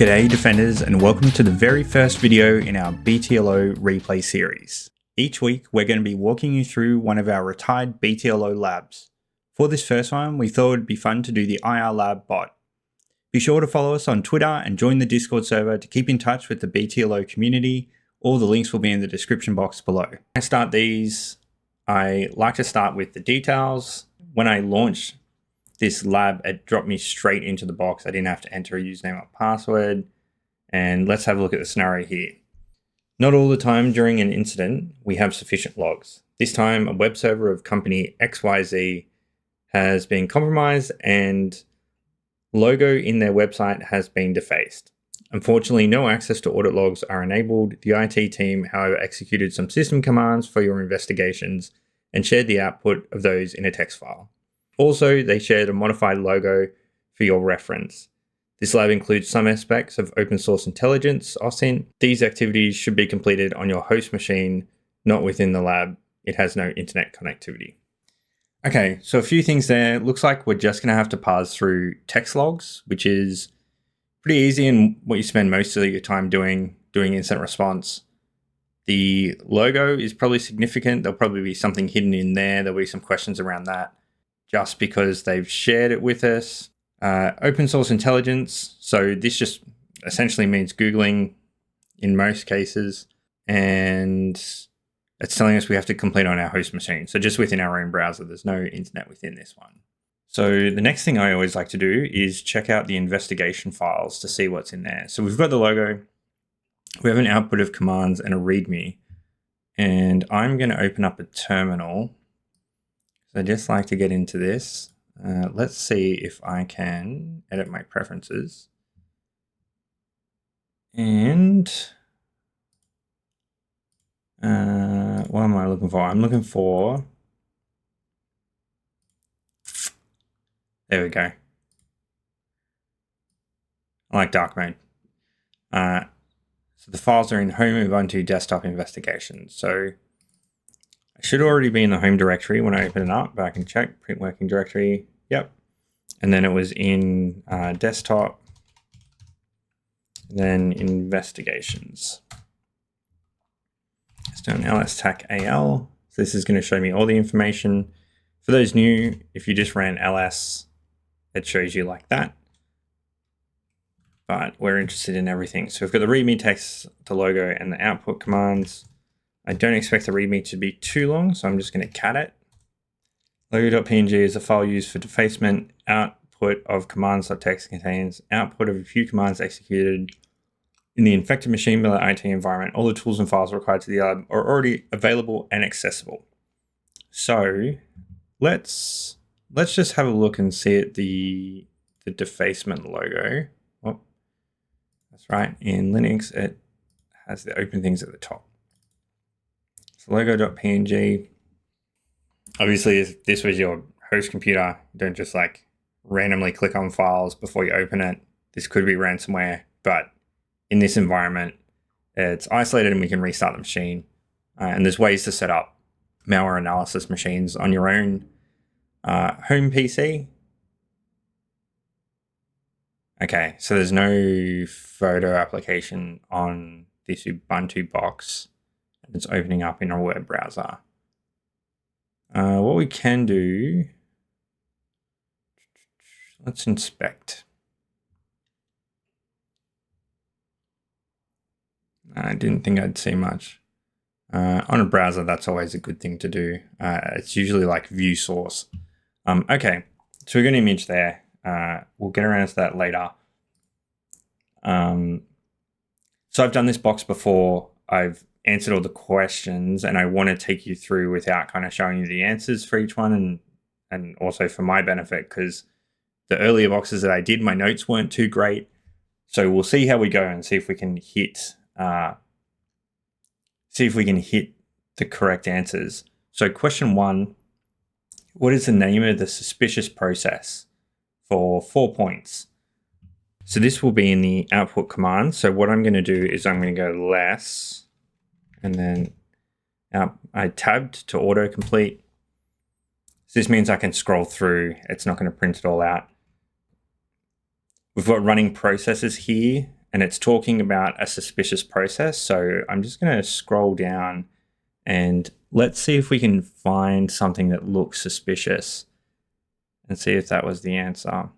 G'day Defenders, and welcome to the very first video in our BTLO Replay series. Each week we're going to be walking you through one of our retired BTLO labs. For this first one, we thought it would be fun to do the IR Lab bot. Be sure to follow us on Twitter and join the Discord server to keep in touch with the BTLO community. All the links will be in the description box below. When I start these, I like to start with the details. When I launched this lab, it dropped me straight into the box. I didn't have to enter a username or password. And let's have a look at the scenario here. Not all the time during an incident, we have sufficient logs. This time, a web server of company XYZ has been compromised and logo in their website has been defaced. Unfortunately, no access to audit logs are enabled. The IT team, however, executed some system commands for your investigations and shared the output of those in a text file. Also, they shared a modified logo for your reference. This lab includes some aspects of open source intelligence, OSINT. These activities should be completed on your host machine, not within the lab. It has no internet connectivity. Okay, so a few things there. Looks like we're just going to have to parse through text logs, which is pretty easy and what you spend most of your time doing incident response. The logo is probably significant. There'll probably be something hidden in there. There'll be some questions around that, just because they've shared it with us. Open source intelligence. So this just essentially means Googling in most cases. And it's telling us we have to complete on our host machine. So just within our own browser, there's no internet within this one. So the next thing I always like to do is check out the investigation files to see what's in there. So we've got the logo. We have an output of commands and a README. And I'm going to open up a terminal. I just like to get into this. Let's see if I can edit my preferences. And what am I looking for? I'm looking for, there we go. I like dark mode. So the files are in home Ubuntu desktop investigation. So I should already be in the home directory when I open it up, but I can check print working directory. Yep. And then it was in desktop, then investigations. Let's do an ls-tac al. So this is going to show me all the information. For those new, if you just ran ls, it shows you like that. But we're interested in everything. So we've got the readme text, the logo, and the output commands. I don't expect the readme to be too long, so I'm just going to cat it. Logo.png is a file used for defacement. Output of commands.txt contains output of a few commands executed in the infected machine by the IT environment. All the tools and files required to the lab are already available and accessible. So let's just have a look and see it, the defacement logo. Oh, that's right. In Linux, it has the open things at the top. So logo.png. Obviously, if this was your host computer, don't just like randomly click on files before you open it. This could be ransomware, but in this environment, it's isolated and we can restart the machine. And there's ways to set up malware analysis machines on your own home PC. Okay, so there's no photo application on this Ubuntu box. It's opening up in a web browser. What we can do, let's inspect. I didn't think I'd see much. On a browser, that's always a good thing to do. It's usually like view source. Okay, so we've got an image there. We'll get around to that later. So I've done this box before. I've answered all the questions and I want to take you through without kind of showing you the answers for each one, and also for my benefit, because the earlier boxes that I did, my notes weren't too great. So we'll see how we go and see if we can hit the correct answers. So question 1, what is the name of the suspicious process for 4 points? So this will be in the output command. So what I'm going to do is I'm going to go less, and then I tabbed to autocomplete. So this means I can scroll through. It's not going to print it all out. We've got running processes here. and it's talking about a suspicious process. So I'm just going to scroll down and let's see if we can find something that looks suspicious and see if that was the answer.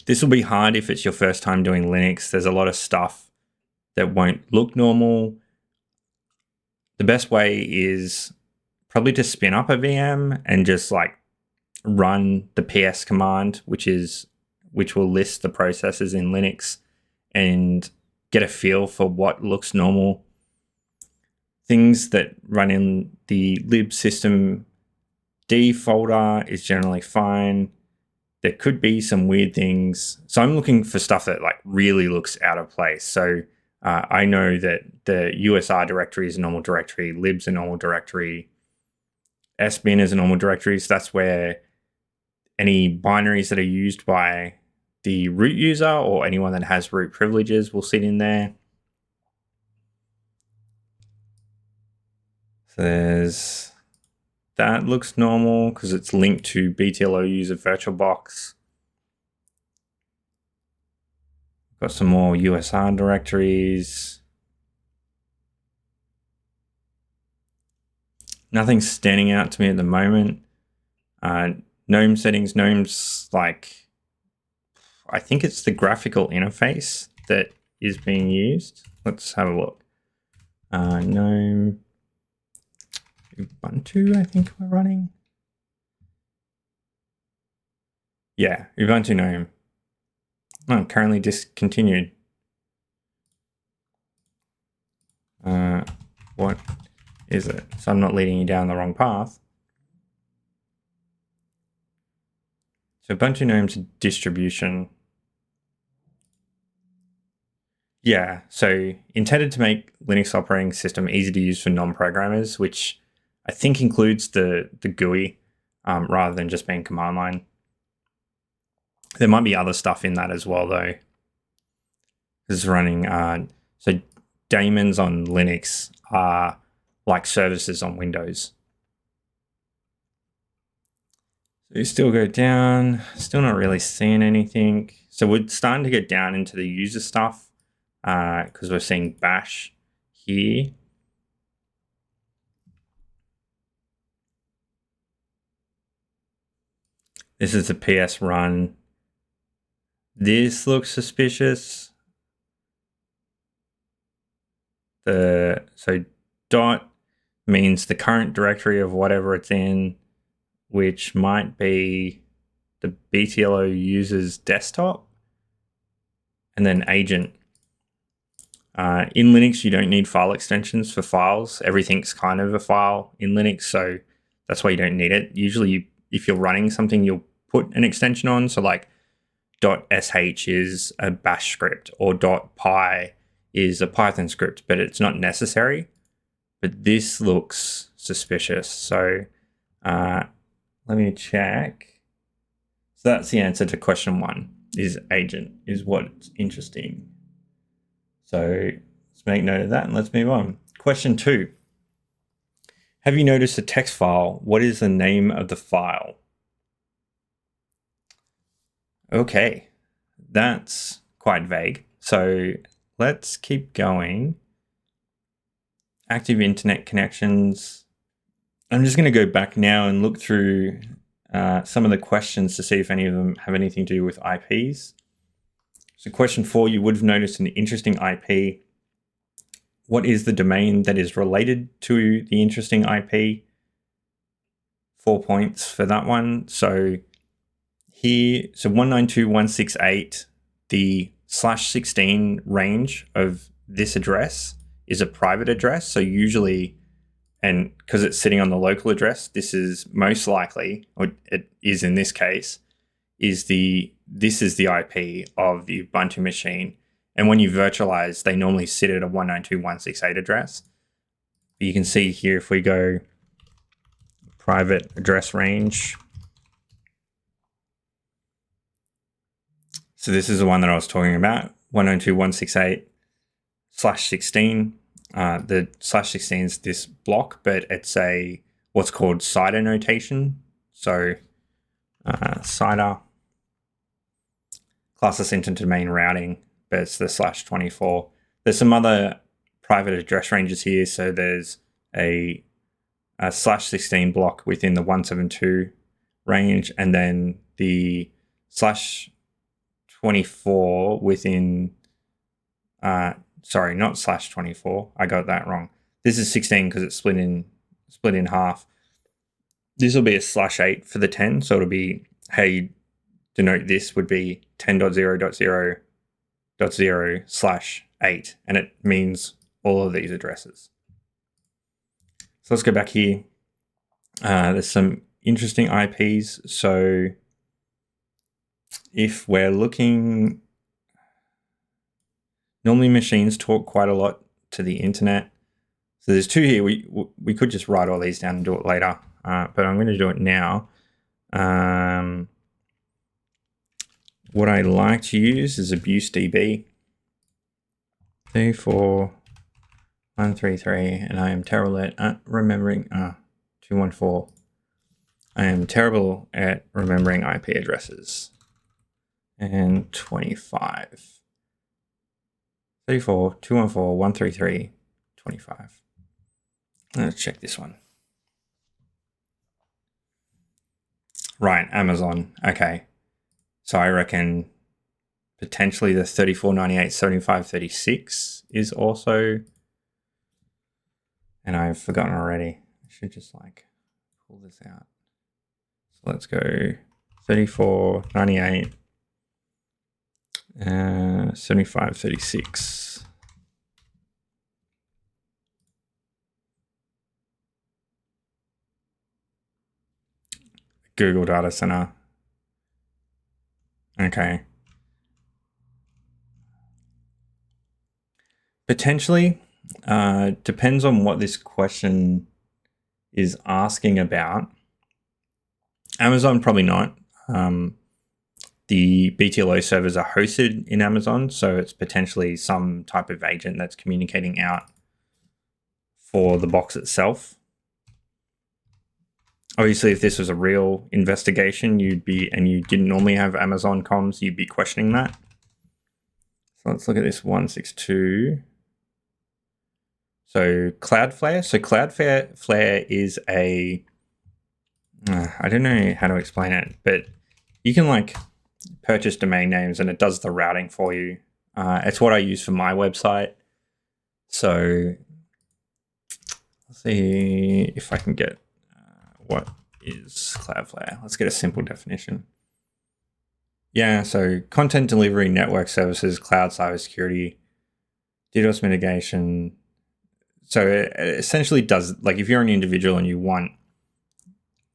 This will be hard if it's your first time doing Linux. There's a lot of stuff that won't look normal. The best way is probably to spin up a VM and just like run the ps command, which will list the processes in Linux, and get a feel for what looks normal. Things that run in the libsystemd folder is generally fine. There could be some weird things. So I'm looking for stuff that like really looks out of place. So I know that the USR directory is a normal directory, lib's a normal directory, sbin is a normal directory. So that's where any binaries that are used by the root user or anyone that has root privileges will sit in there. So that looks normal because it's linked to BTLO user VirtualBox. Got some more USR directories. Nothing's standing out to me at the moment. GNOME settings, GNOME's like, I think it's the graphical interface that is being used. Let's have a look. GNOME Ubuntu, I think we're running. Yeah, Ubuntu GNOME. Oh, currently discontinued. What is it? So I'm not leading you down the wrong path. So Ubuntu GNOME's a distribution. Yeah, so intended to make Linux operating system easy to use for non-programmers, which I think includes the GUI rather than just being command line. There might be other stuff in that as well, though. This is running, so daemons on Linux are like services on Windows. So you still go down, still not really seeing anything. So we're starting to get down into the user stuff because we're seeing bash here. This is the PS run. This looks suspicious. So dot means the current directory of whatever it's in, which might be the BTLO user's desktop, and then agent. In Linux, you don't need file extensions for files. Everything's kind of a file in Linux, so that's why you don't need it. Usually, if you're running something, you'll put an extension on. So like .sh is a bash script, or .py is a Python script, but it's not necessary. But this looks suspicious. So let me check. So that's the answer to question 1, is agent, is what's interesting. So let's make note of that and let's move on. Question 2. Have you noticed a text file? What is the name of the file? Okay, that's quite vague. So let's keep going. Active internet connections. I'm just going to go back now and look through some of the questions to see if any of them have anything to do with IPs. So question 4, you would have noticed an interesting IP. What is the domain that is related to the interesting IP? 4 points for that one. So here, so 192.168, the /16 range of this address is a private address. So usually, and because it's sitting on the local address, this is most likely, or it is in this case, this is the IP of the Ubuntu machine. And when you virtualize, they normally sit at a 192.168 address. But you can see here, if we go private address range. So this is the one that I was talking about, 192.168/16. The /16 is this block, but it's a what's called CIDR notation. So CIDR, class OSINT into domain routing, but it's the /24. There's some other private address ranges here. So there's a /16 block within the 172 range, and then the /24 within, sorry, not /24. I got that wrong. This is 16 because it's split in half. This will be a /8 for the 10. So it'll be how you denote this would be 10.0.0.0/8, and it means all of these addresses. So let's go back here. There's some interesting IPs. So if we're looking, normally machines talk quite a lot to the internet. So there's two here. We could just write all these down and do it later, but I'm going to do it now. What I like to use is AbuseDB 34133, and I am terrible at remembering 214. I am terrible at remembering IP addresses. And 25. 34, 214, 133, 25. Let's check this one. Right, Amazon. Okay. So I reckon potentially the 3498 7536 is also, and I've forgotten already. I should just like pull this out. So let's go 3498 7536. Google Data Center. Okay. Potentially, depends on what this question is asking about. Amazon, probably not. The BTLO servers are hosted in Amazon, so it's potentially some type of agent that's communicating out for the box itself. Obviously, if this was a real investigation, and you didn't normally have Amazon comms, you'd be questioning that. So let's look at this 162. So Cloudflare. So Cloudflare is a, I don't know how to explain it, but you can like purchase domain names and it does the routing for you. It's what I use for my website. So let's see if I can get what is Cloudflare. Let's get a simple definition. Yeah, so content delivery, network services, cloud cybersecurity, DDoS mitigation. So it essentially does, like if you're an individual and you want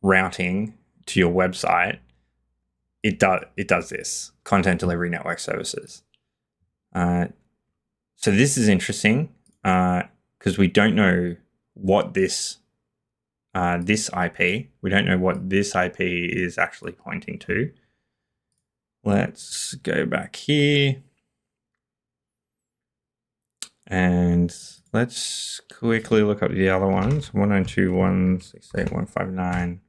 routing to your website, it does this, content delivery, network services. So this is interesting because we don't know what this IP, we don't know what this IP is actually pointing to. Let's go back here and let's quickly look up the other ones. 192.168.159,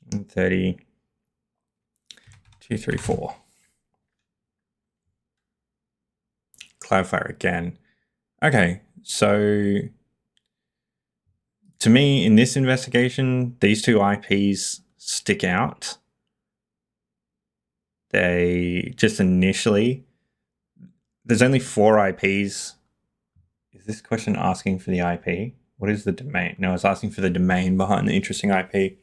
130, 234. Cloudflare again. Okay, so to me, in this investigation, these two IPs stick out. They just initially, there's only 4 IPs. Is this question asking for the IP? What is the domain? No, it's asking for the domain behind the interesting IP.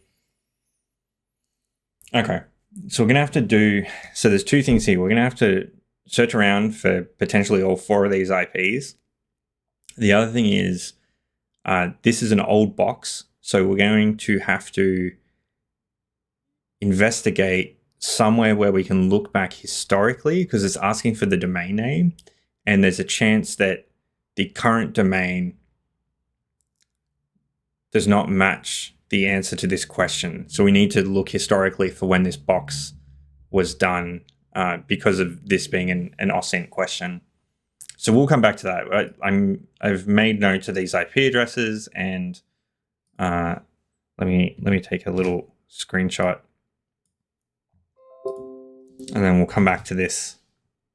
Okay, so we're going to have to do, so there's 2 things here. We're going to have to search around for potentially all 4 of these IPs. The other thing is, this is an old box, so we're going to have to investigate somewhere where we can look back historically, because it's asking for the domain name, and there's a chance that the current domain does not match the answer to this question. So we need to look historically for when this box was done, because of this being an OSINT question. So we'll come back to that. I've made notes of these IP addresses, and let me take a little screenshot. And then we'll come back to this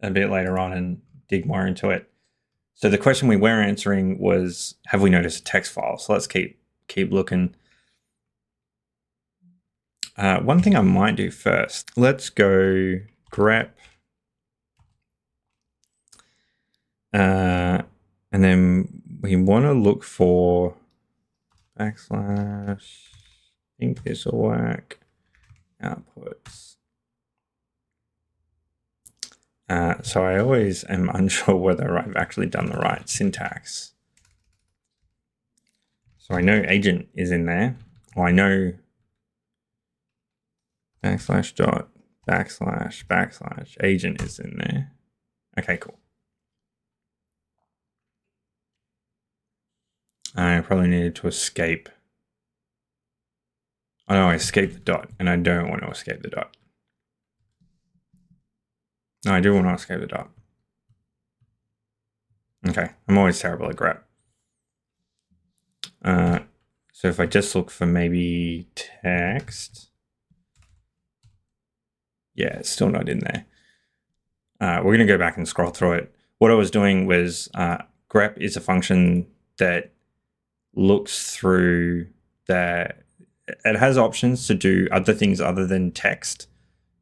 a bit later on and dig more into it. So the question we were answering was, have we noticed a text file? So let's keep looking. One thing I might do first, let's go grep, and then we want to look for backslash, I think this will work, outputs. So I always am unsure whether I've actually done the right syntax. So I know agent is in there, or I know backslash dot backslash backslash agent is in there. Okay, cool. I probably needed to escape. Oh no, I escaped the dot, and I don't want to escape the dot. No, I do want to escape the dot. Okay, I'm always terrible at grep. So if I just look for maybe text, yeah, it's still not in there. We're going to go back and scroll through it. What I was doing was grep is a function that looks through it has options to do other things other than text,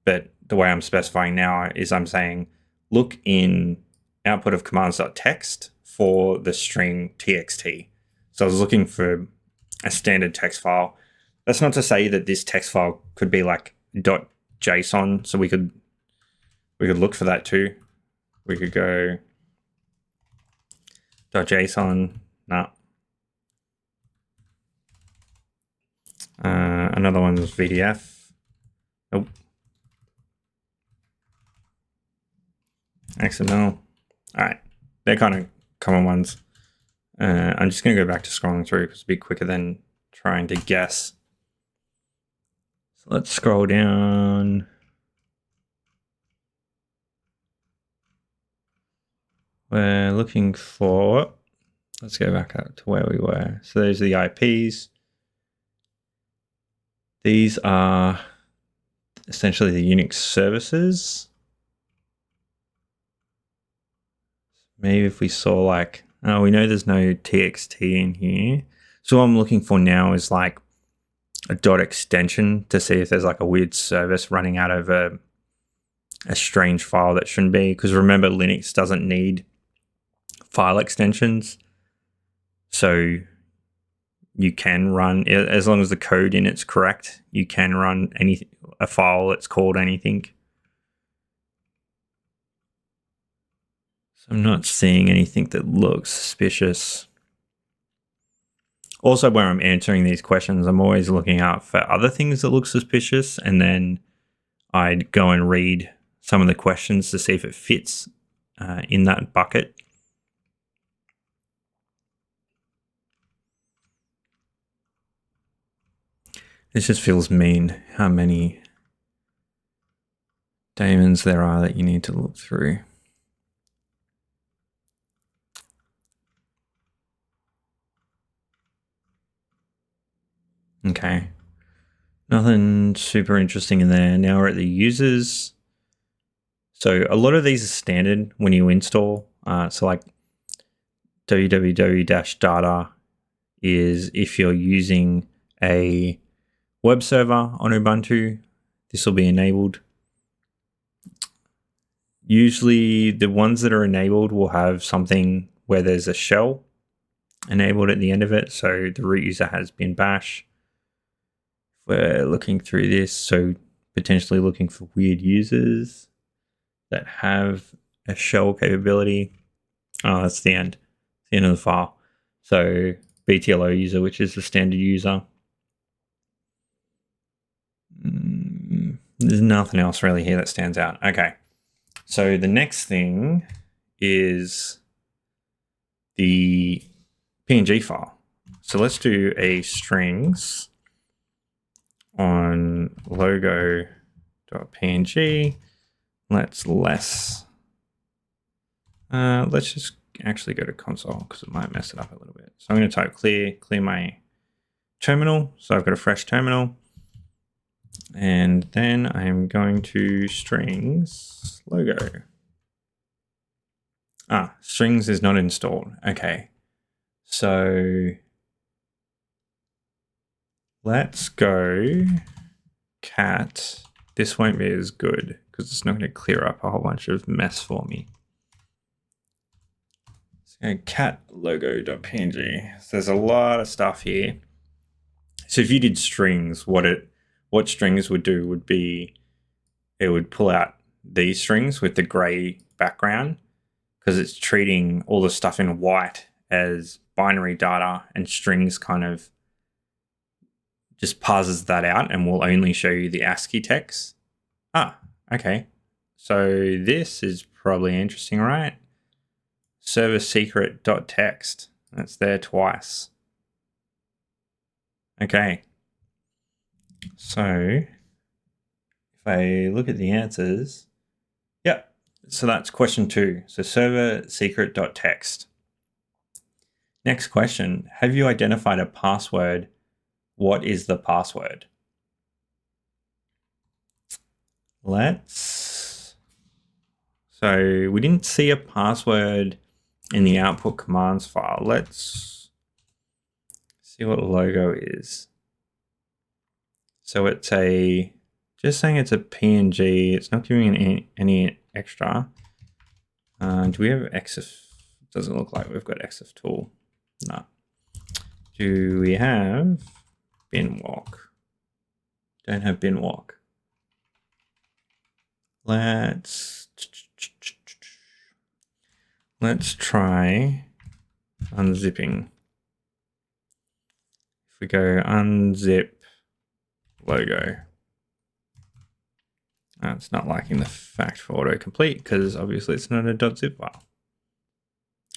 but the way I'm specifying now is I'm saying look in output of commands.txt for the string txt. So I was looking for a standard text file. That's not to say that this text file could be like .json, so we could look for that too. We could go .json, no. Another one was VDF. Nope. XML. All right, they're kind of common ones. I'm just going to go back to scrolling through because it'll be quicker than trying to guess. So let's scroll down. We're looking for, let's go back up to where we were. So those are the IPs. These are essentially the Unix services. Maybe if we saw like, oh, we know there's no txt in here. So what I'm looking for now is like a dot extension to see if there's like a weird service running out of a strange file that shouldn't be. Because remember, Linux doesn't need file extensions. So you can run, as long as the code in it's correct, you can run a file that's called anything. So I'm not seeing anything that looks suspicious. Also, when I'm answering these questions, I'm always looking out for other things that look suspicious, and then I'd go and read some of the questions to see if it fits in that bucket. This just feels mean, how many daemons there are that you need to look through. Okay, nothing super interesting in there. Now we're at the users. So a lot of these are standard when you install. So like www-data is if you're using a web server on Ubuntu, this will be enabled. Usually the ones that are enabled will have something where there's a shell enabled at the end of it. So the root user has bin bash. We're looking through this, so potentially looking for weird users that have a shell capability. Oh, that's the end. It's the end of the file. So BTLO user, which is the standard user. There's nothing else really here that stands out. Okay. So the next thing is the PNG file. So let's do a strings on logo.png. Let's just actually go to console because it might mess it up a little bit. So I'm going to type clear my terminal. So I've got a fresh terminal. And then I'm going to strings logo. Strings is not installed. Okay. So let's go cat. This won't be as good because it's not going to clear up a whole bunch of mess for me. So cat logo.png. So there's a lot of stuff here. So if you did strings, what strings would do would be it would pull out these strings with the gray background because it's treating all the stuff in white as binary data, and strings kind of just parses that out and will only show you the ASCII text. Okay. So this is probably interesting, right? Server secret.txt. That's there twice. Okay. So if I look at the answers, yep. So that's question 2. So server secret.txt. Next question. Have you identified a password? What is the password? So we didn't see a password in the output commands file. Let's see what logo is. So it's just saying it's a PNG. It's not giving any extra. Do we have EXIF? Doesn't look like we've got EXIF tool. No. Do we have binwalk? Don't have binwalk. Let's try unzipping. If we go unzip logo, it's not liking the fact for autocomplete because obviously it's not a .zip file.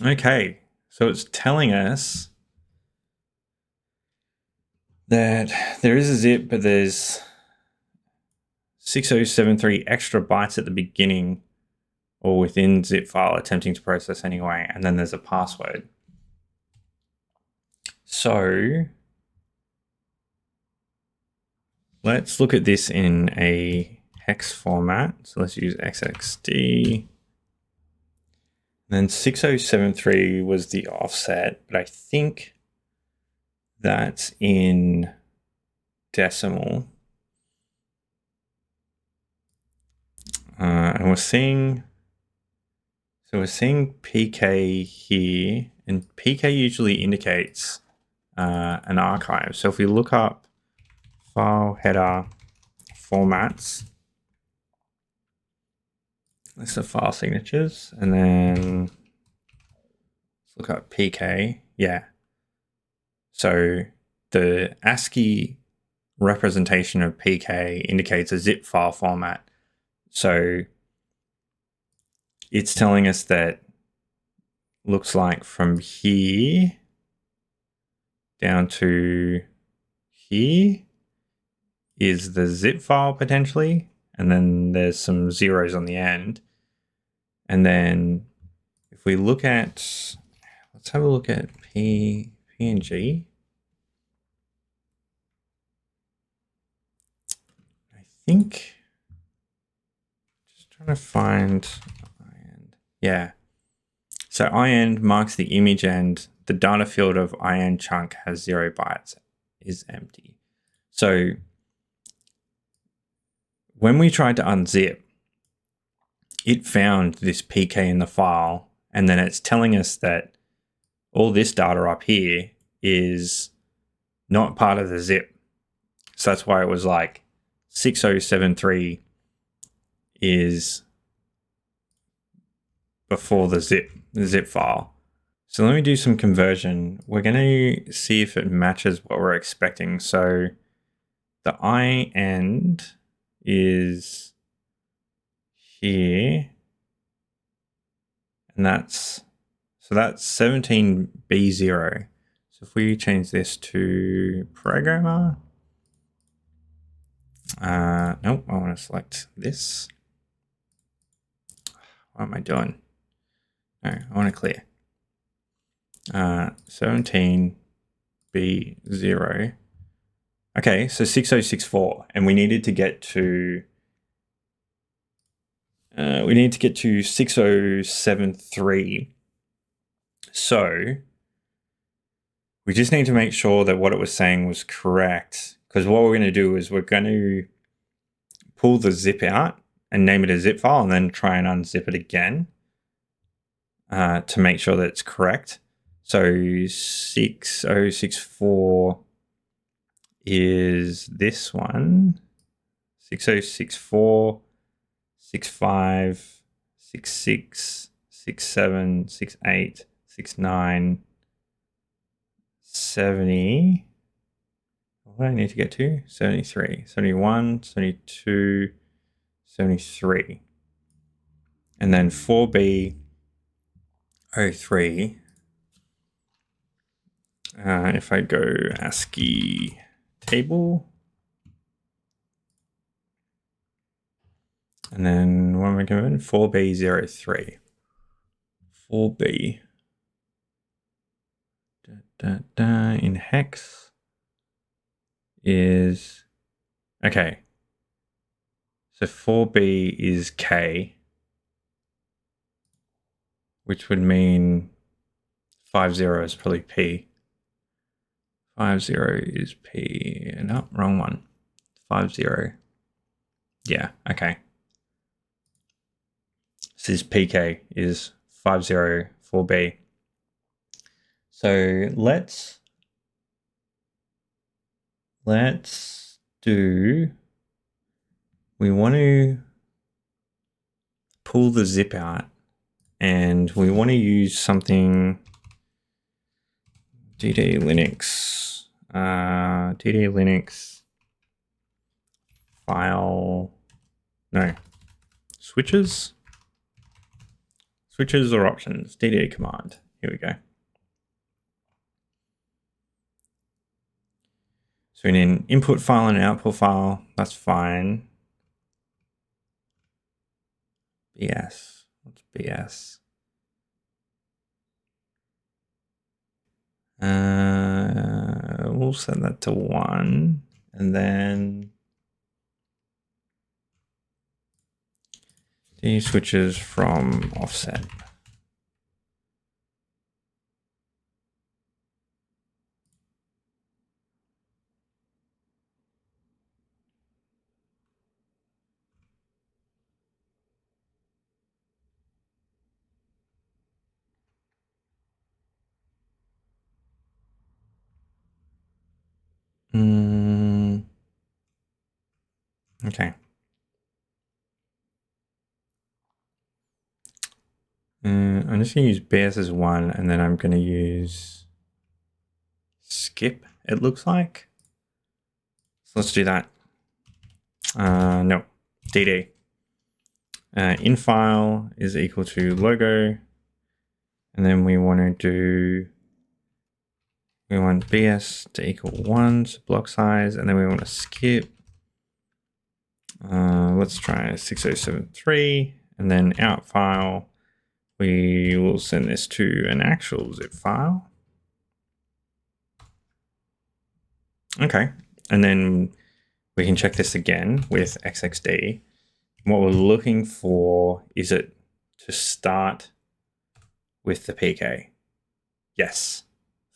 Okay, so it's telling us that there is a zip, but there's 6073 extra bytes at the beginning or within zip file attempting to process anyway, and then there's a password. So let's look at this in a hex format. So let's use XXD. Then 6073 was the offset, but I think that's in decimal. And we're seeing PK here, and PK usually indicates an archive. So if we look up file header formats, list of file signatures, and then let's look up PK. Yeah. So the ASCII representation of PK indicates a zip file format. So it's telling us that looks like from here down to here is the zip file potentially, and then there's some zeros on the end. And then if we look at, let's have a look at PNG. I think, just trying to find IEND. Yeah. So IEND marks the image and the data field of IEND chunk has 0 bytes, is empty. So when we tried to unzip, it found this PK in the file, and then it's telling us that all this data up here is not part of the zip. So that's why it was like 6073 is before the zip file. So let me do some conversion. We're going to see if it matches what we're expecting. So the IEND is here, and that's 17B0. So if we change this to programmer, nope, I want to select this. What am I doing? No, I want to clear. 17B0. Okay, so 6064, and we needed to get to 6073. So we just need to make sure that what it was saying was correct, because what we're going to do is we're going to pull the zip out and name it a zip file and then try and unzip it again to make sure that it's correct. So 6064 is this one. 6064, 65, 66, 67, 68, 69, 70. What do I need to get to? 73, 71, 72, 73. And then 4B03. If I go ASCII table, and then what am I going? 4B03. 4B in hex is okay. So 4B is K, which would mean 50 is probably P. 50 is P. No, wrong one. 50. Yeah, okay. This is PK is 504B. So let's do, we want to pull the zip out and we want to use something DD Linux file, no, switches or options, DD command. Here we go. So we need an input file and an output file. That's fine. BS. What's BS? We'll set that to 1, and then D switches from offset. Okay. I'm just going to use BS as 1, and then I'm going to use skip, it looks like. So let's do that. No, DD. In file is equal to logo. And then we want BS to equal 1, so block size, and then we want to skip. Let's try 6073, and then out file. We will send this to an actual zip file. Okay, and then we can check this again with XXD. What we're looking for is it to start with the PK. Yes,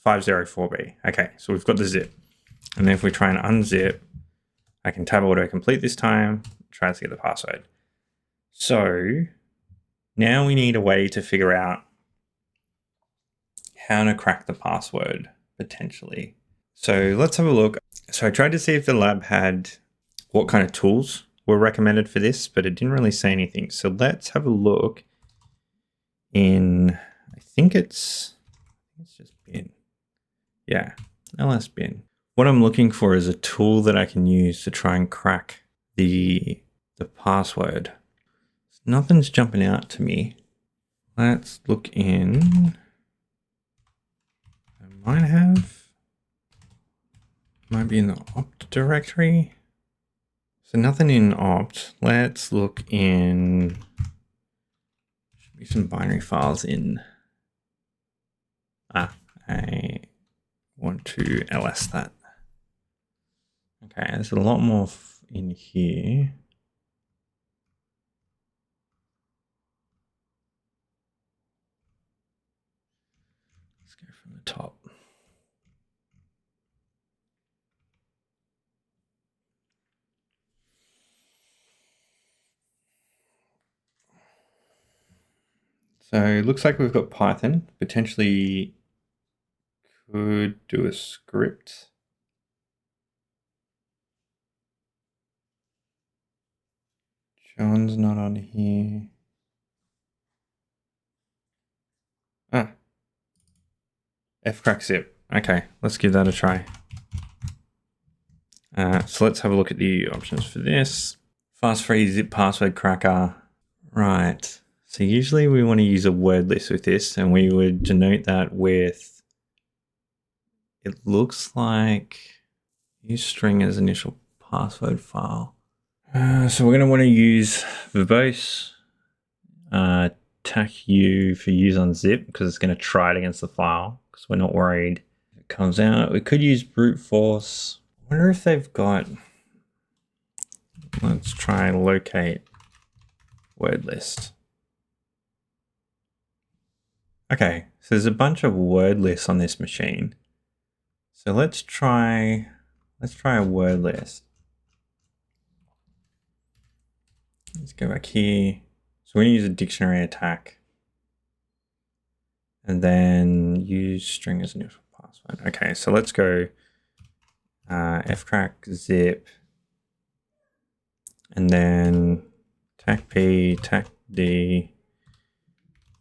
504B. Okay, so we've got the zip. And then if we try and unzip, I can tab autocomplete this time, try to get the password. So now we need a way to figure out how to crack the password, potentially. So let's have a look. So I tried to see if the lab had what kind of tools were recommended for this, but it didn't really say anything. So let's have a look in, I think it's just bin. Yeah, ls bin. What I'm looking for is a tool that I can use to try and crack the password. Nothing's jumping out to me. Let's look in. Might be in the opt directory. So nothing in opt. Let's look in, should be some binary files in. I want to ls that. Okay, there's a lot more in here. Let's go from the top. So it looks like we've got Python, potentially could do a script. John's not on here. Ah, fcrack zip. Okay, let's give that a try. So let's have a look at the options for this. Fast free zip password cracker. Right. So usually we want to use a word list with this, and we would denote that with, it looks like, use string as initial password file. So we're going to want to use verbose, tac u for use on zip, because it's going to try it against the file, because we're not worried if it comes out. We could use brute force. I wonder if they've got, let's try and locate word list. Okay, so there's a bunch of word lists on this machine. So let's try a word list. Let's go back here. So we're going to use a dictionary attack. And then use string as initial password. Okay, so let's go fcrack zip. And then tac p, tac d,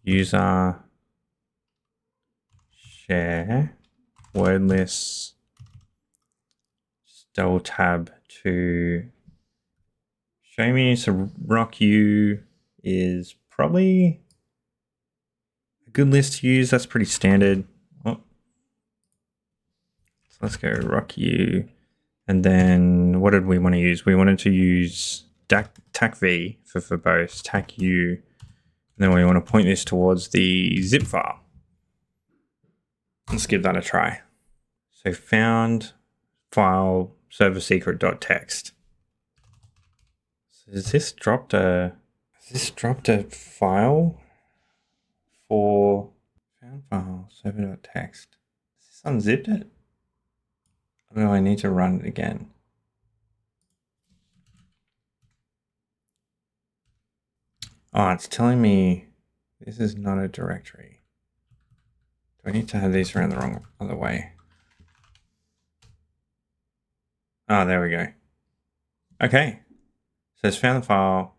user, share, word lists, just double tab to show me. So rock u is probably a good list to use. That's pretty standard. Oh. So let's go rock u. And then what did we want to use? We wanted to use tac v for verbose, tac u. And then we want to point this towards the zip file. Let's give that a try. So found file server secret.txt. So has this dropped a file for found file server.txt? Has this unzipped it? Or do I need to run it again? Oh, it's telling me this is not a directory. Do I need to have these around the wrong other way? Oh, there we go. Okay. So it's found the file,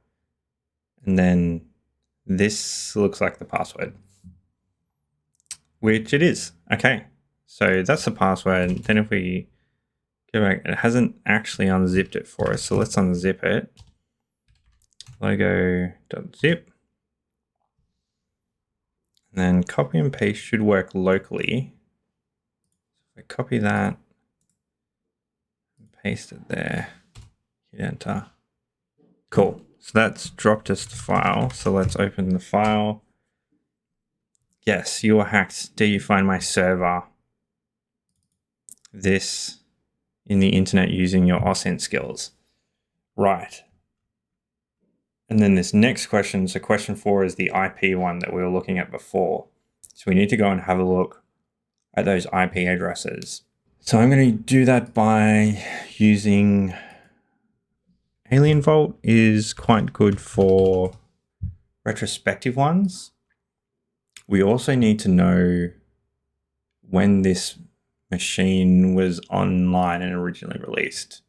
and then this looks like the password, which it is. Okay. So that's the password. Then if we go back, it hasn't actually unzipped it for us. So let's unzip it. Logo.zip. And then copy and paste should work locally. So if I copy that, and paste it there, hit enter. Cool. So that's dropped us the file. So let's open the file. Yes, you were hacked. Dare you find my server? This in the internet using your OSINT skills. Right. And then this next question, so question 4 is the IP one that we were looking at before. So we need to go and have a look at those IP addresses. So I'm going to do that by using Alien Vault is quite good for retrospective ones. We also need to know when this machine was online and originally released.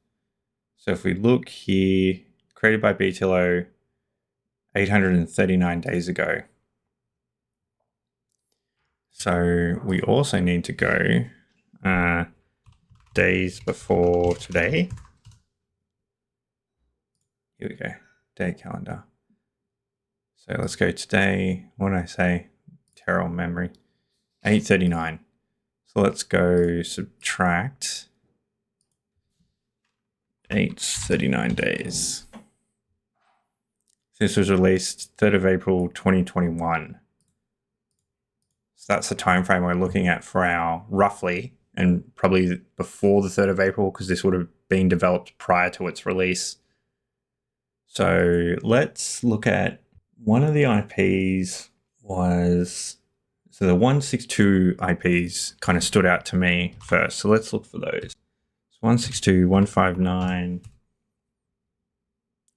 So if we look here, created by BTLO 839 days ago. So we also need to go days before today. Here we go, day calendar. So let's go today. What did I say? Terrible memory. 839. So let's go subtract 839 days. This was released 3rd of April 2021. So that's the time frame we're looking at for our roughly, and probably before the 3rd of April, because this would have been developed prior to its release. So let's look at one of the IPs was, so the 162 IPs kind of stood out to me first. So let's look for those. So 162, 159,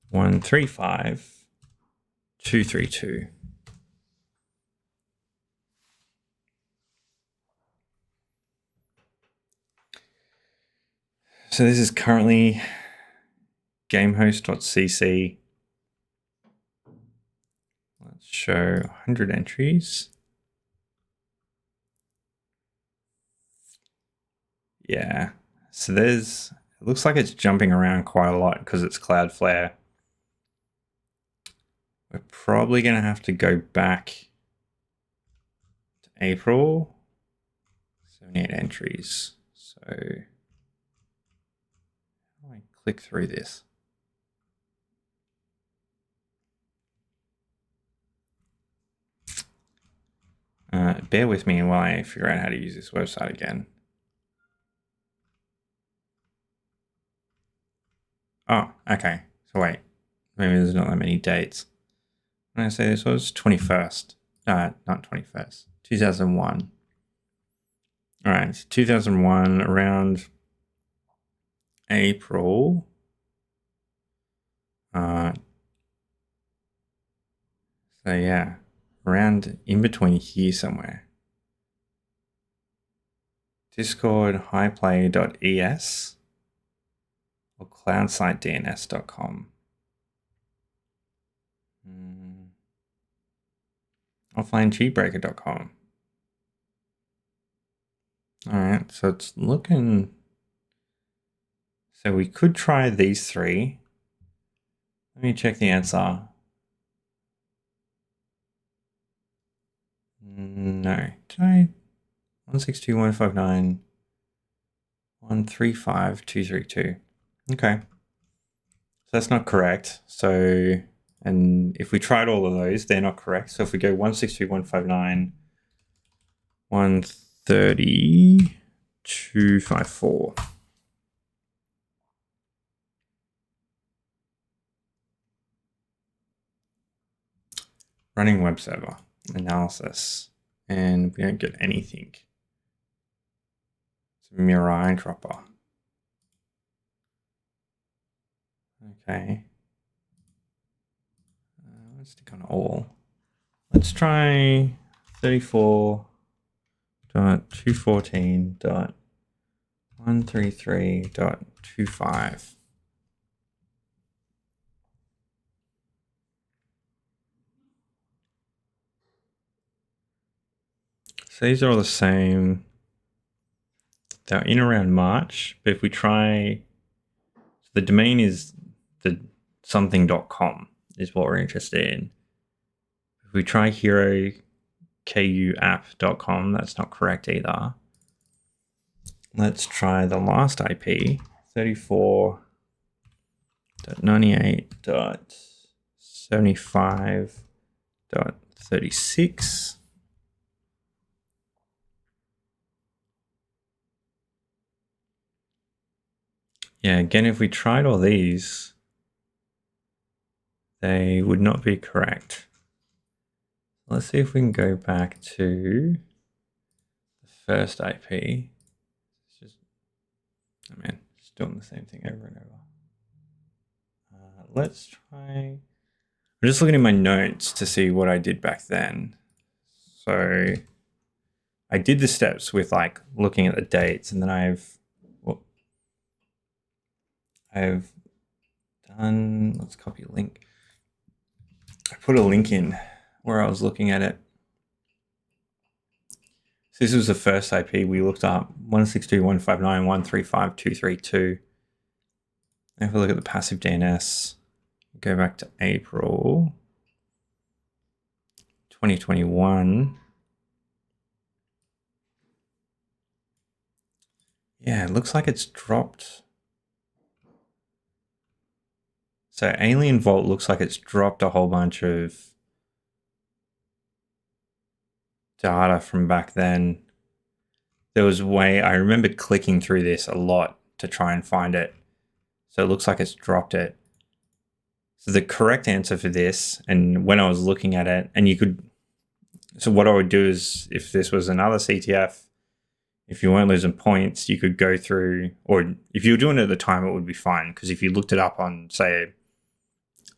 135, 232. So this is currently gamehost.cc. Let's show 100 entries. Yeah, so it looks like it's jumping around quite a lot because it's Cloudflare. We're probably going to have to go back to April. 78 entries. So how do I click through this? Bear with me while I figure out how to use this website again. Oh, okay. So wait, maybe there's not that many dates. When I say this was 21st, not 21st, 2001. All right, so 2001, around April. So yeah, around in between here somewhere. Discord highplay.es or cloudsitedns.com. Offlinegbraker.com. All right, so it's looking. So we could try these three. Let me check the answer. No. Did I? 162, 159, 135, 232. Okay. So that's not correct. So, and if we tried all of those, they're not correct. So if we go 162, 159, 130, 254. Running web server analysis, and we don't get anything. It's a Mirai dropper. Okay. Let's stick on all. Let's try 34.214.133.25. So these are all the same. They're in around March, but if we try, the domain is the something.com is what we're interested in. If we try herokuapp.com, that's not correct either. Let's try the last IP, 34.98.75.36. Yeah, again, if we tried all these, they would not be correct. Let's see if we can go back to the first IP. It's just, it's doing the same thing over and over. Let's try. I'm just looking at my notes to see what I did back then. So I did the steps with like looking at the dates, and then I've done, let's copy a link. I put a link in where I was looking at it. So this was the first IP we looked up, 162.159.135.232. Have a look at the passive DNS. Go back to April 2021. Yeah, it looks like it's dropped. So Alien Vault looks like it's dropped a whole bunch of data from back then. There was I remember clicking through this a lot to try and find it. So it looks like it's dropped it. So the correct answer for this, and when I was looking at it, and you could, so what I would do is if this was another CTF, if you weren't losing points, you could go through, or if you were doing it at the time, it would be fine. Because if you looked it up on, say,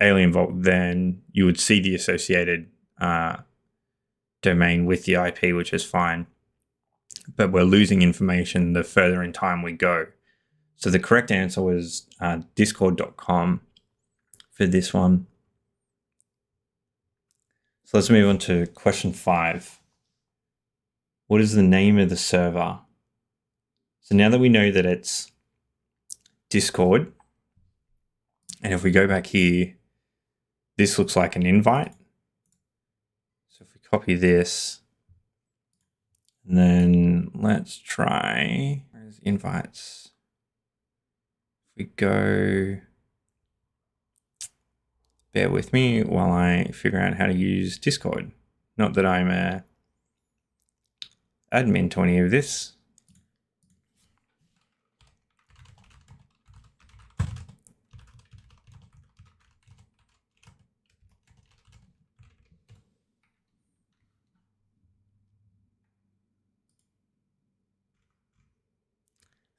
Alien Vault, then you would see the associated domain with the IP, which is fine. But we're losing information the further in time we go. So the correct answer was discord.com for this one. So let's move on to question 5. What is the name of the server? So now that we know that it's Discord, and if we go back here, this looks like an invite. So if we copy this, and then let's try, where's invites? If we go, bear with me while I figure out how to use Discord. Not that I'm a admin to any of this.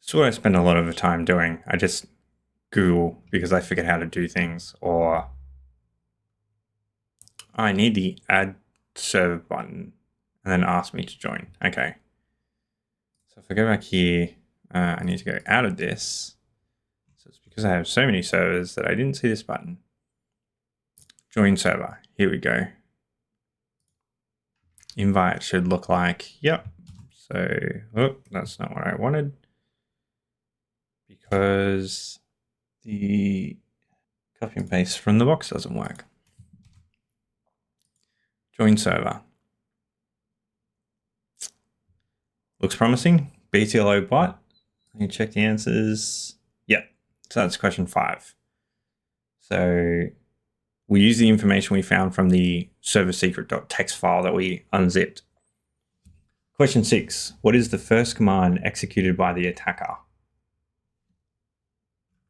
This is what I spend a lot of the time doing. I just Google because I forget how to do things, or I need the add server button and then ask me to join. Okay. So if I go back here, I need to go out of this. So it's because I have so many servers that I didn't see this button. Join server. Here we go. Invite should look like, yep. So, oh, that's not what I wanted. Because the copy and paste from the box doesn't work. Join server. Looks promising. BTLO bot. Let me check the answers. Yep. So that's question 5. So we use the information we found from the server secret.txt file that we unzipped. Question 6. What is the first command executed by the attacker?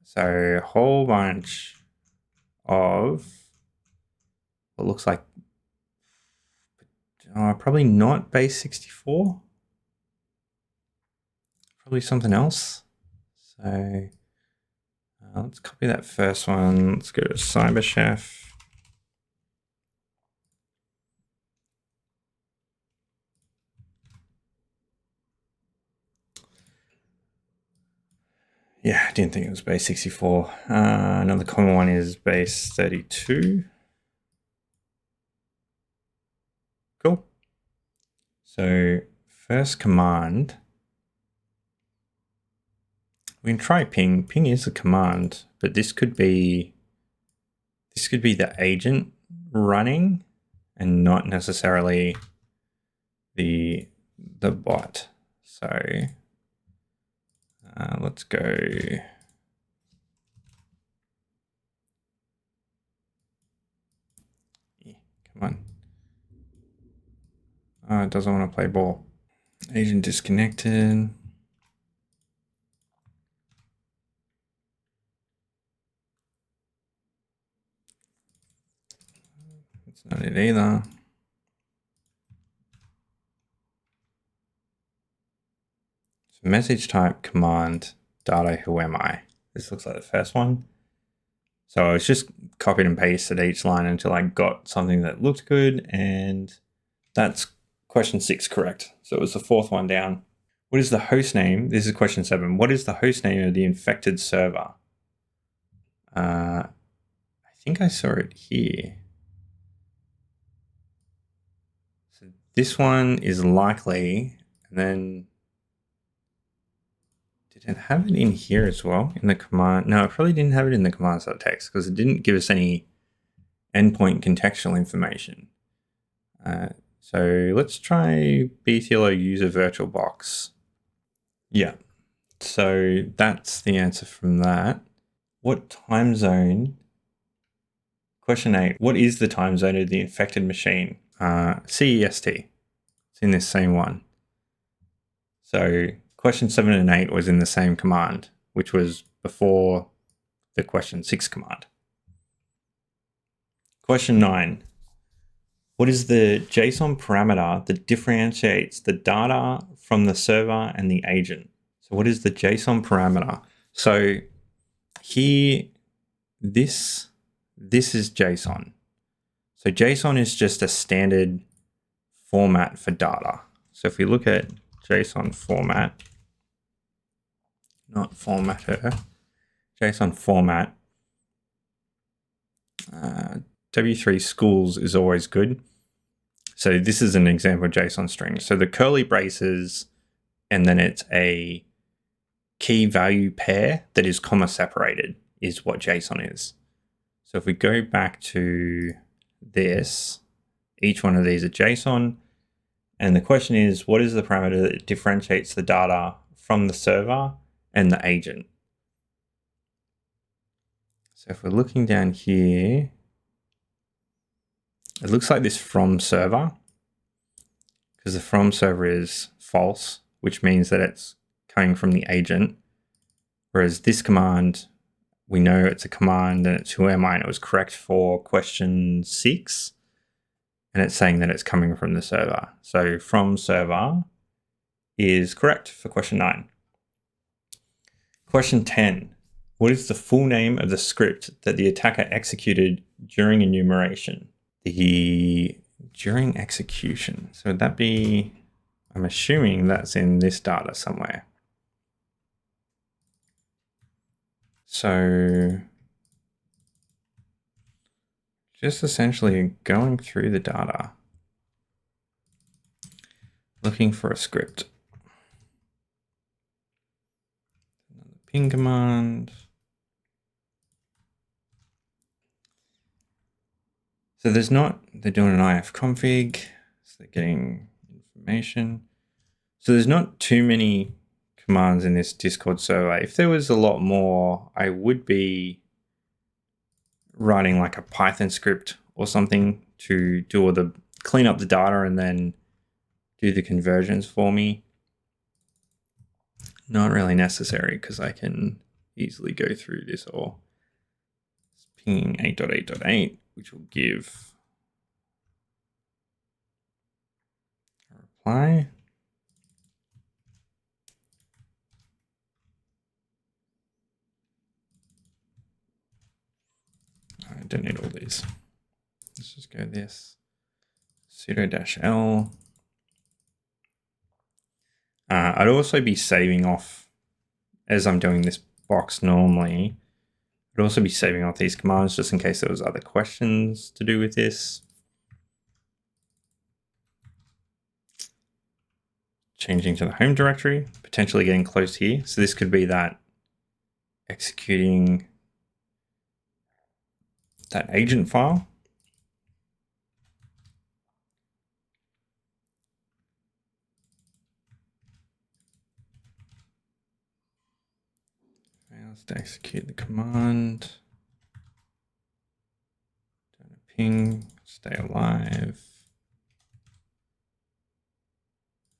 So a whole bunch of what looks like probably not base 64. Probably something else. So let's copy that first one. Let's go to CyberChef. Yeah, I didn't think it was base 64. Another common one is base 32. Cool. So first command, we can try ping. Ping is a command, but this could be the agent running and not necessarily the bot. So let's go. Come on. Oh, it doesn't want to play ball. Agent disconnected. It's not it either. So message type command data who am I? This looks like the first one. So I was just copied and pasted each line until I got something that looked good, and that's question 6 correct. So it was the 4th one down. What is the host name? This is question 7. What is the host name of the infected server? I think I saw it here. So this one is likely, and then did it have it in here as well in the command? No, it probably didn't have it in the commands.txt because it didn't give us any endpoint contextual information. So let's try BTLO user VirtualBox. Yeah, so that's the answer from that. What time zone? Question 8, what is the time zone of the infected machine? CEST. It's in this same one. So question 7 and 8 was in the same command, which was before the question 6 command. Question 9. What is the JSON parameter that differentiates the data from the server and the agent? So what is the JSON parameter? So here, this is JSON. So JSON is just a standard format for data. So if we look at JSON format, not formatter, JSON format, W3 schools is always good. So this is an example of JSON string. So the curly braces, and then it's a key value pair that is comma separated is what JSON is. So if we go back to this, each one of these are JSON. And the question is, what is the parameter that differentiates the data from the server and the agent? So if we're looking down here, it looks like this from server, because the from server is false, which means that it's coming from the agent. Whereas this command, we know it's a command and it's who am I, and it was correct for question 6. And it's saying that it's coming from the server. So from server is correct for question 9. Question 10. What is the full name of the script that the attacker executed during enumeration? During execution. So would that be, I'm assuming that's in this data somewhere. So just essentially going through the data, looking for a script. Another ping command. So they're doing an ifconfig, so they're getting information. So there's not too many commands in this Discord server. If there was a lot more, I would be writing like a Python script or something to do all the clean up the data and then do the conversions for me. Not really necessary because I can easily go through this all. Pinging 8.8.8, which will give a reply. I don't need all these. Let's just go this sudo-l. I'd also be saving off, as I'm doing this box normally, I'd also be saving off these commands just in case there was other questions to do with this. Changing to the home directory, potentially getting close here. So this could be that executing that agent file. Fails to execute the command. Ping, stay alive.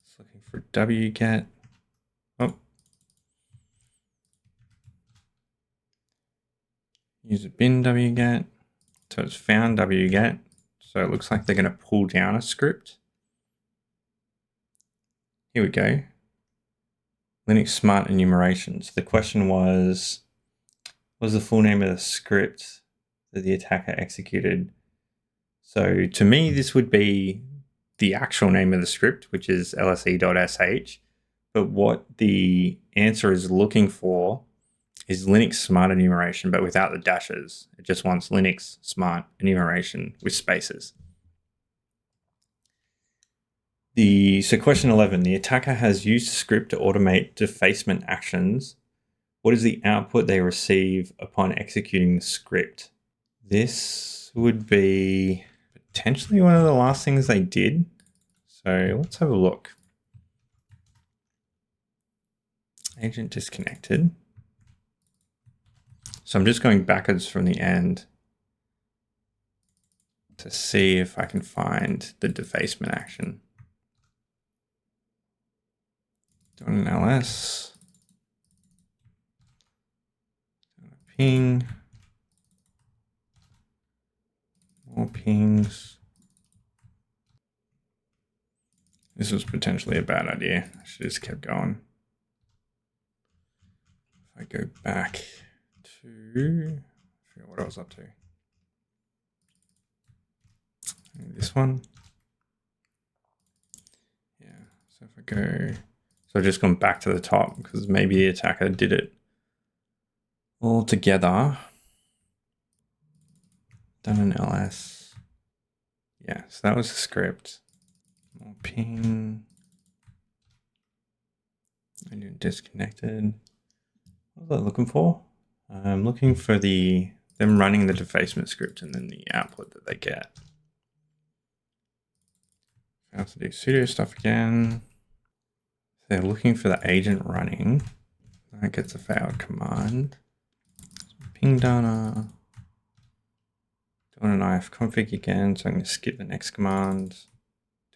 It's looking for wget. Oh. Use a bin wget. So it's found wget. So it looks like they're going to pull down a script. Here we go. Linux Smart Enumeration. So the question was, what was the full name of the script that the attacker executed? So to me, this would be the actual name of the script, which is lse.sh. But what the answer is looking for is Linux Smart Enumeration, but without the dashes. It just wants Linux Smart Enumeration with spaces. So question 11, the attacker has used a script to automate defacement actions. What is the output they receive upon executing the script? This would be potentially one of the last things they did. So let's have a look. Agent disconnected. So I'm just going backwards from the end to see if I can find the defacement action. Doing an ls. ping. More pings. This was potentially a bad idea. I should have just kept going. If I go back to, I forget what I was up to. This one. Yeah, so if I go, so I've just gone back to the top because maybe the attacker did it all together. Done an ls. Yeah, so that was the script. More ping. I did disconnected. What was I looking for? I'm looking for them running the defacement script and then the output that they get. I have to do sudo stuff again. They're looking for the agent running. That gets a failed command. Ping data. Doing an ifconfig again, so I'm going to skip the next command.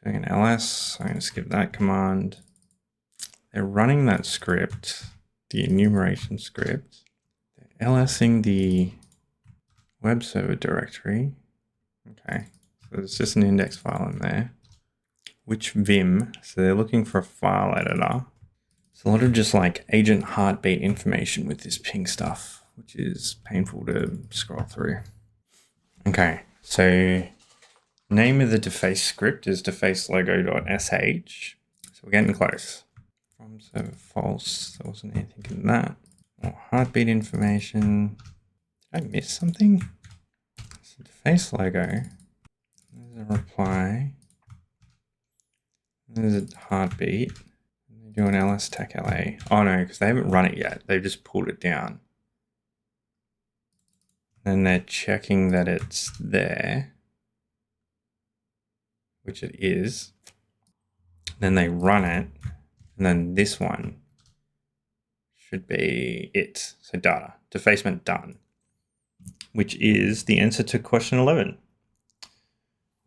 Doing an ls, so I'm going to skip that command. They're running that script, the enumeration script. They're lsing the web server directory. Okay, so there's just an index file in there. Which vim, so they're looking for a file editor. It's a lot of just like agent heartbeat information with this ping stuff, which is painful to scroll through. Okay, so name of the deface script is defacelogo.sh. So we're getting close. From server false, there wasn't anything in that. More heartbeat information. Did I miss something? So deface logo. There's a reply. There's a heartbeat. They do an ls tech la. Oh no, because they haven't run it yet. They've just pulled it down. Then they're checking that it's there, which it is. Then they run it, and then this one should be it. So data, defacement done, which is the answer to question 11.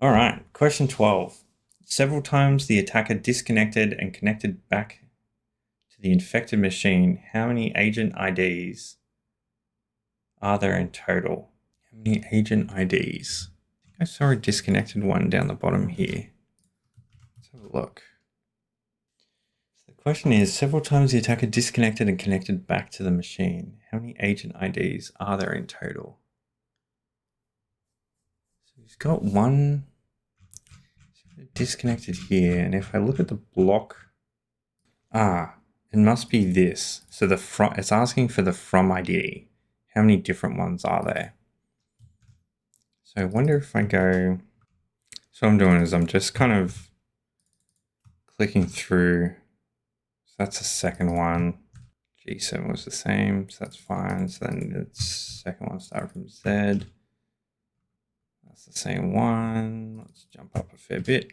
All right, question 12. Several times the attacker disconnected and connected back to the infected machine. How many agent IDs are there in total? How many agent IDs? I think I saw a disconnected one down the bottom here. Let's have a look. So the question is, several times the attacker disconnected and connected back to the machine. How many agent IDs are there in total? So he's got one disconnected here, and if I look at the block, it must be this. So it's asking for the from ID. How many different ones are there? So I wonder if I go, so what I'm doing is I'm just kind of clicking through. So that's the second one. G7 was the same, so that's fine. So then the second one started from Z. That's the same one. Let's jump up a fair bit.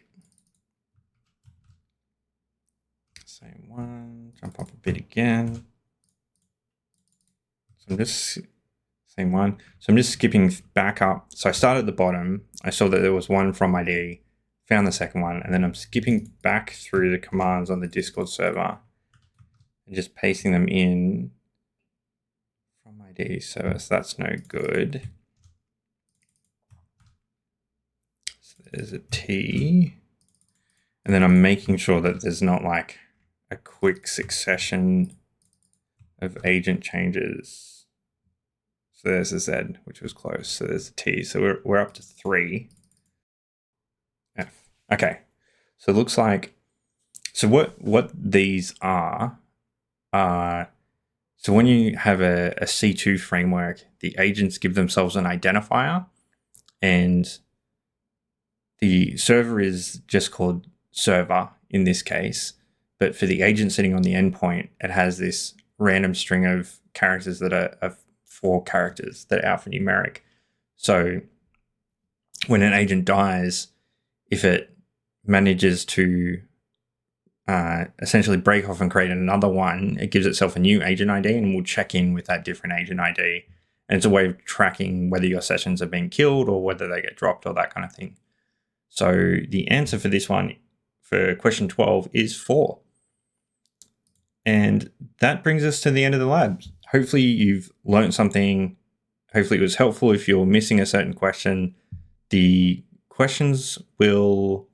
Same one, jump up a bit again. So I'm just, same one. So I'm just skipping back up. So I started at the bottom. I saw that there was one from ID, found the second one, and then I'm skipping back through the commands on the Discord server and just pasting them in from ID. So that's no good. So there's a T. And then I'm making sure that there's not like a quick succession of agent changes. So there's a Z, which was close. So there's a T. So we're up to 3. F. Okay. So it looks like, so what these are, so when you have a C2 framework, the agents give themselves an identifier, and the server is just called server in this case. But for the agent sitting on the endpoint, it has this random string of characters that are 4 characters that are alphanumeric. So when an agent dies, if it manages to essentially break off and create another one, it gives itself a new agent ID and will check in with that different agent ID. And it's a way of tracking whether your sessions are being killed or whether they get dropped or that kind of thing. So the answer for this one, for question 12, is 4. And that brings us to the end of the lab. Hopefully you've learned something. Hopefully it was helpful. If you're missing a certain question, the questions will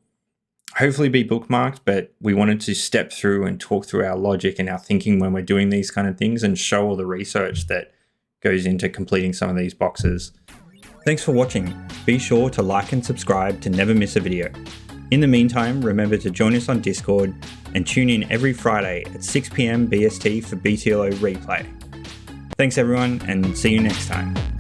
hopefully be bookmarked, but we wanted to step through and talk through our logic and our thinking when we're doing these kind of things and show all the research that goes into completing some of these boxes. Thanks for watching. Be sure to like and subscribe to never miss a video. In the meantime, remember to join us on Discord and tune in every Friday at 6 PM BST for BTLO Replay. Thanks everyone, and see you next time.